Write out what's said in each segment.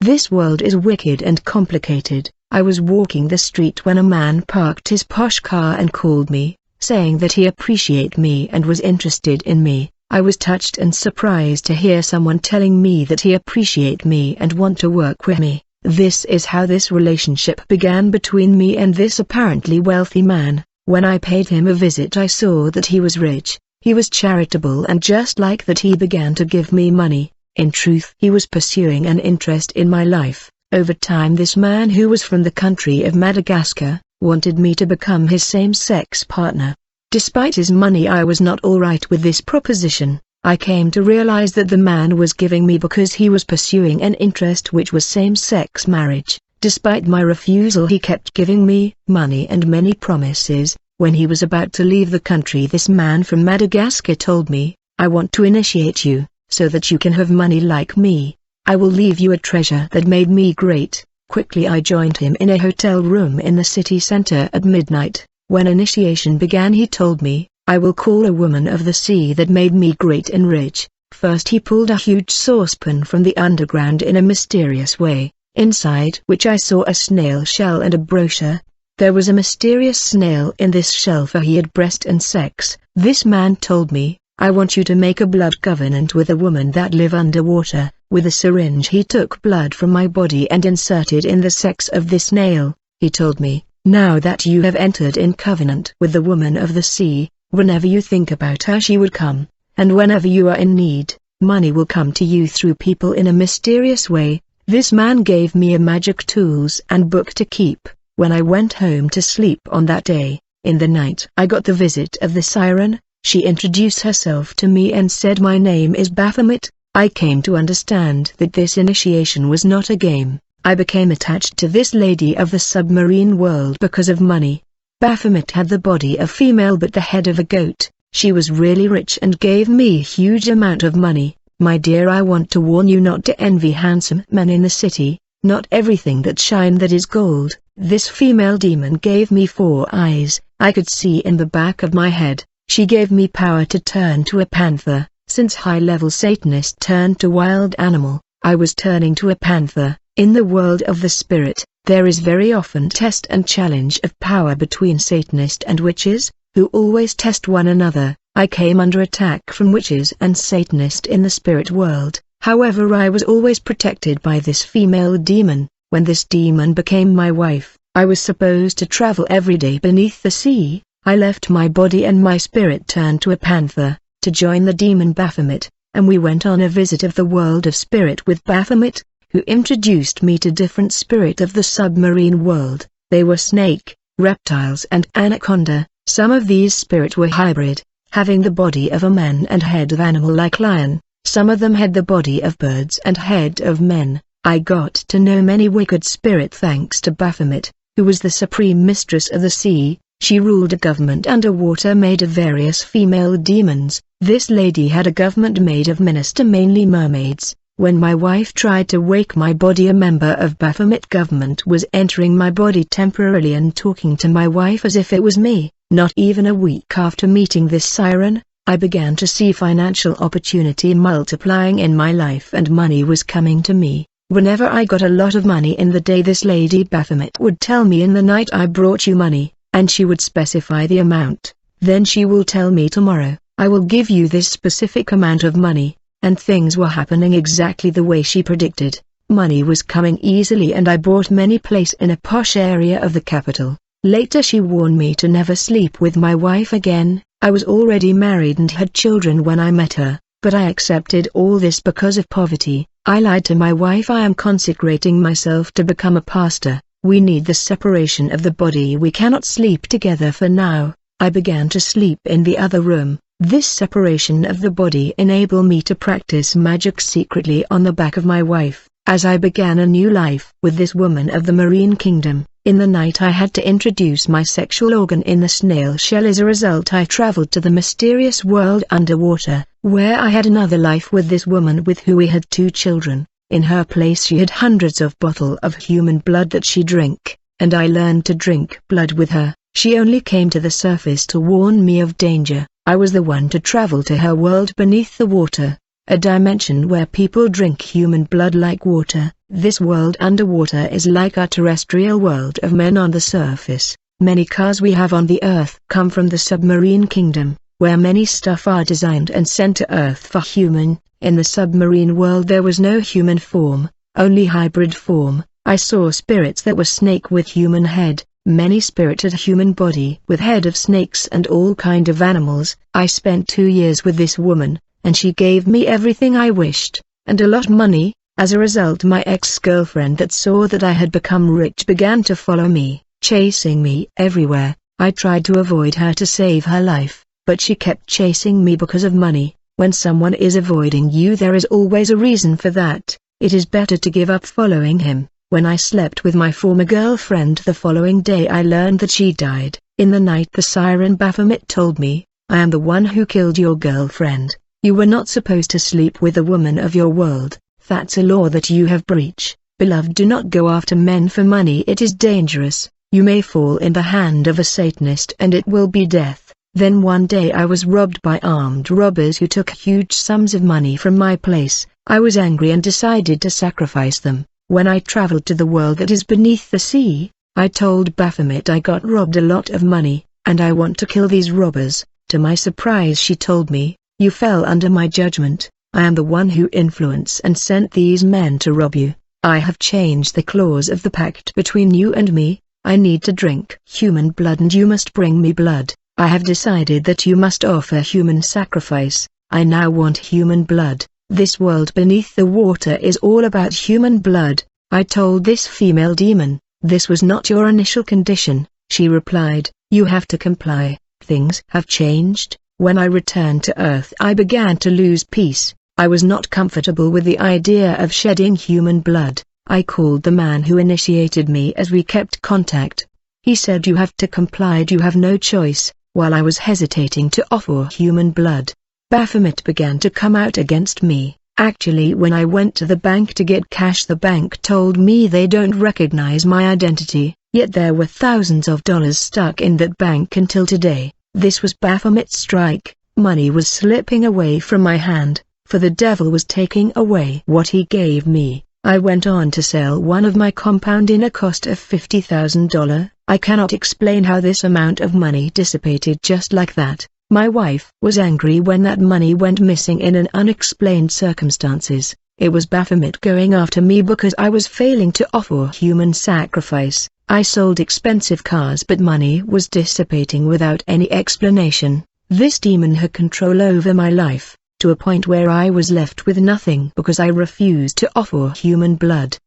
This world is wicked and complicated. I was walking the street when a man parked his posh car and called me, saying that he appreciated me and was interested in me. I was touched and surprised to hear someone telling me that he appreciated me and want to work with me. This is how this relationship began between me and this apparently wealthy man. When I paid him a visit, I saw that he was rich, he was charitable, and just like that he began to give me money. In truth, he was pursuing an interest in my life. Over time, this man, who was from the country of Madagascar, wanted me to become his same-sex partner. Despite his money, I was not alright with this proposition. I came to realize that the man was giving me because he was pursuing an interest which was same-sex marriage. Despite my refusal, he kept giving me money and many promises. When he was about to leave the country, this man from Madagascar told me, "I want to initiate you, so that you can have money like me. I will leave you a treasure that made me great." Quickly I joined him in a hotel room in the city center at midnight. When initiation began, he told me, "I will call a woman of the sea that made me great and rich." First he pulled a huge saucepan from the underground in a mysterious way, inside which I saw a snail shell and a brochure. There was a mysterious snail in this shell, for he had breast and sex. This man told me, "I want you to make a blood covenant with a woman that live underwater." With a syringe he took blood from my body and inserted in the sex of this snail. He told me, "Now that you have entered in covenant with the woman of the sea, whenever you think about her she would come, and whenever you are in need, money will come to you through people in a mysterious way." This man gave me a magic tools and book to keep. When I went home to sleep on that day, in the night I got the visit of the siren. She introduced herself to me and said, "My name is Baphomet." I came to understand that this initiation was not a game. I became attached to this lady of the submarine world because of money. Baphomet had the body of female but the head of a goat. She was really rich and gave me a huge amount of money. My dear, I want to warn you not to envy handsome men in the city. Not everything that shines that is gold. This female demon gave me 4 eyes. I could see in the back of my head. She gave me power to turn to a panther. Since high-level Satanist turned to wild animal, I was turning to a panther. In the world of the spirit, there is very often test and challenge of power between Satanist and witches, who always test one another. I came under attack from witches and Satanist in the spirit world. However, I was always protected by this female demon. When this demon became my wife, I was supposed to travel every day beneath the sea. I left my body and my spirit turned to a panther, to join the demon Baphomet, and we went on a visit of the world of spirit with Baphomet, who introduced me to different spirit of the submarine world. They were snake, reptiles and anaconda. Some of these spirit were hybrid, having the body of a man and head of animal like lion. Some of them had the body of birds and head of men. I got to know many wicked spirit thanks to Baphomet, who was the supreme mistress of the sea. She ruled a government underwater made of various female demons. This lady had a government made of minister, mainly mermaids. When my wife tried to wake my body, a member of Baphomet government was entering my body temporarily and talking to my wife as if it was me. Not even a week after meeting this siren, I began to see financial opportunity multiplying in my life and money was coming to me. Whenever I got a lot of money in the day, this lady Baphomet would tell me in the night, "I brought you money," and she would specify the amount. Then she will tell me, "Tomorrow, I will give you this specific amount of money," and things were happening exactly the way she predicted. Money was coming easily and I bought many place in a posh area of the capital. Later she warned me to never sleep with my wife again. I was already married and had children when I met her, but I accepted all this because of poverty. I lied to my wife, "I am consecrating myself to become a pastor. We need the separation of the body. We cannot sleep together for now." I began to sleep in the other room. This separation of the body enabled me to practice magic secretly on the back of my wife. As I began a new life with this woman of the marine kingdom, in the night I had to introduce my sexual organ in the snail shell. As a result, I traveled to the mysterious world underwater, where I had another life with this woman with who we had 2 children. In her place she had hundreds of bottles of human blood that she drank, and I learned to drink blood with her. She only came to the surface to warn me of danger. I was the one to travel to her world beneath the water. a dimension where people drink human blood like water. This world underwater is like our terrestrial world of men on the surface. Many cars we have on the earth come from the submarine kingdom, where many stuff are designed and sent to earth for human. In the submarine world there was no human form, only hybrid form. I saw spirits that were snake with human head, many spirited human body with head of snakes and all kind of animals. I spent 2 years with this woman, and she gave me everything I wished, and a lot money. As a result, my ex-girlfriend that saw that I had become rich began to follow me, chasing me everywhere. I tried to avoid her to save her life, but she kept chasing me because of money. When someone is avoiding you, there is always a reason for that. It is better to give up following him. When I slept with my former girlfriend the following day, I learned that she died. In the night the siren Baphomet told me, "I am the one who killed your girlfriend. You were not supposed to sleep with a woman of your world. That's a law that you have breached. Beloved, do not go after men for money. It is dangerous. You may fall in the hand of a Satanist and it will be death." Then one day I was robbed by armed robbers who took huge sums of money from my place. I was angry and decided to sacrifice them. When I traveled to the world that is beneath the sea, I told Baphomet I got robbed a lot of money, and I want to kill these robbers. To my surprise she told me, "You fell under my judgment. I am the one who influenced and sent these men to rob you. I have changed the clause of the pact between you and me. I need to drink human blood and you must bring me blood. I have decided that you must offer human sacrifice. I now want human blood. This world beneath the water is all about human blood." I told this female demon, "This was not your initial condition." She replied, "You have to comply. Things have changed." When I returned to Earth I began to lose peace. I was not comfortable with the idea of shedding human blood. I called the man who initiated me as we kept contact. He said, "You have to comply, you have no choice." While I was hesitating to offer human blood, Baphomet began to come out against me. Actually, when I went to the bank to get cash, the bank told me they don't recognize my identity, yet there were thousands of dollars stuck in that bank until today. This was Baphomet's strike. Money was slipping away from my hand, for the devil was taking away what he gave me. I went on to sell one of my compound in a cost of $50,000. I cannot explain how this amount of money dissipated just like that. My wife was angry when that money went missing in an unexplained circumstances. It was Baphomet going after me because I was failing to offer human sacrifice. I sold expensive cars, but money was dissipating without any explanation. This demon had control over my life, to a point where I was left with nothing because I refused to offer human blood.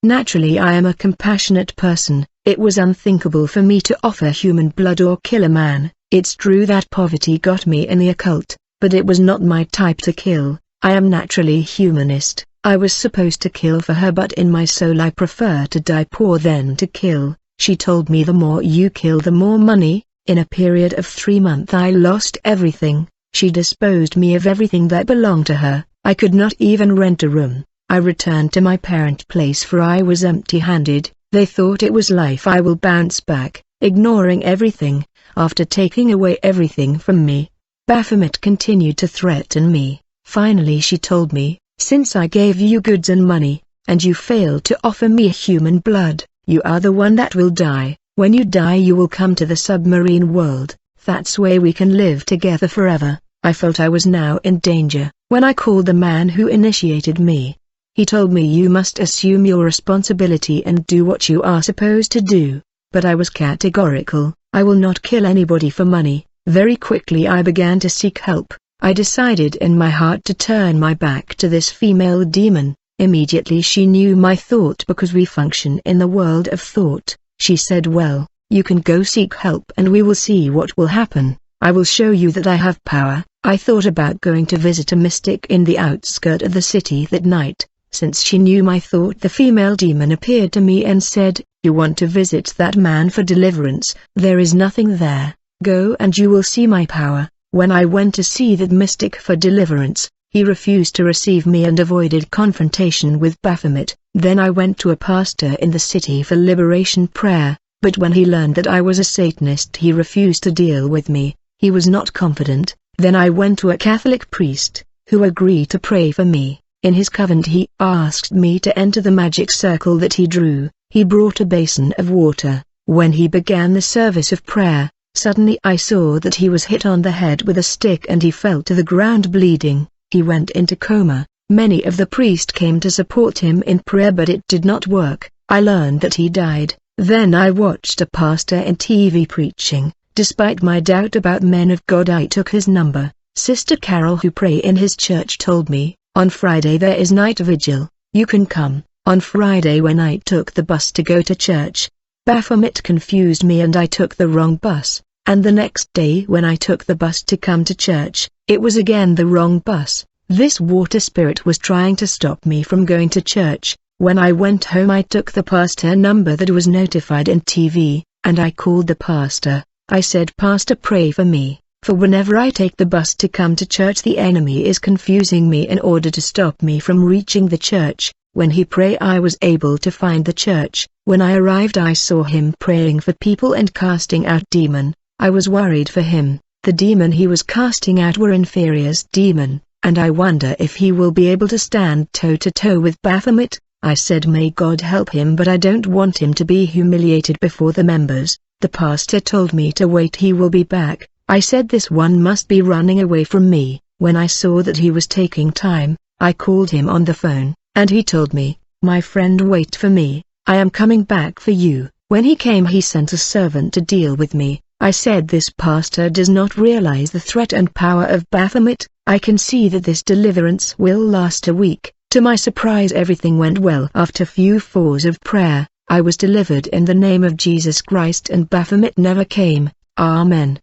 Naturally, I am a compassionate person. It was unthinkable for me to offer human blood or kill a man. It's true that poverty got me in the occult, but it was not my type to kill. I am naturally humanist. I was supposed to kill for her, but in my soul I prefer to die poor than to kill. She told me, "The more you kill the more money." In a period of 3 months I lost everything. She disposed me of everything that belonged to her. I could not even rent a room. I returned to my parent place, for I was empty-handed. They thought it was life. I will bounce back, ignoring everything, after taking away everything from me. Baphomet continued to threaten me. Finally she told me, "Since I gave you goods and money, and you failed to offer me human blood, you are the one that will die. When you die you will come to the submarine world. That's where we can live together forever." I felt I was now in danger. When I called the man who initiated me, he told me, "You must assume your responsibility and do what you are supposed to do." But I was categorical. I will not kill anybody for money. Very quickly I began to seek help. I decided in my heart to turn my back to this female demon. Immediately she knew my thought because we function in the world of thought. She said, "Well, you can go seek help and we will see what will happen. I will show you that I have power." I thought about going to visit a mystic in the outskirt of the city that night. Since she knew my thought, the female demon appeared to me and said, "You want to visit that man for deliverance? There is nothing there. Go and you will see my power." When I went to see that mystic for deliverance, he refused to receive me and avoided confrontation with Baphomet. Then I went to a pastor in the city for liberation prayer, but when he learned that I was a Satanist he refused to deal with me. He was not confident. Then I went to a Catholic priest. who agreed to pray for me. In his covenant he asked me to enter the magic circle that he drew. He brought a basin of water. When he began the service of prayer, suddenly I saw that he was hit on the head with a stick and he fell to the ground bleeding. He went into coma. Many of the priests came to support him in prayer, but it did not work. I learned that he died. Then I watched a pastor in TV preaching. Despite my doubt about men of God, I took his number. Sister Carol, who pray in his church, told me, "On Friday there is night vigil. You can come." On Friday when I took the bus to go to church, Baphomet confused me and I took the wrong bus. And the next day when I took the bus to come to church, it was again the wrong bus. This water spirit was trying to stop me from going to church. When I went home I took the pastor number that was notified in TV, and I called the pastor. I said, "Pastor, pray for me, for whenever I take the bus to come to church the enemy is confusing me in order to stop me from reaching the church." When he prayed I was able to find the church. When I arrived I saw him praying for people and casting out demon. I was worried for him. The demon he was casting out were inferior's demon, and I wonder if he will be able to stand toe-to-toe with Baphomet. I said may God help him, but I don't want him to be humiliated before the members. The pastor told me to wait, he will be back. I said this one must be running away from me. When I saw that he was taking time, I called him on the phone, and he told me, "My friend, wait for me, I am coming back for you." When he came he sent a servant to deal with me. I said this pastor does not realize the threat and power of Baphomet. I can see that this deliverance will last a week. To my surprise everything went well. After few hours of prayer, I was delivered in the name of Jesus Christ and Baphomet never came. Amen.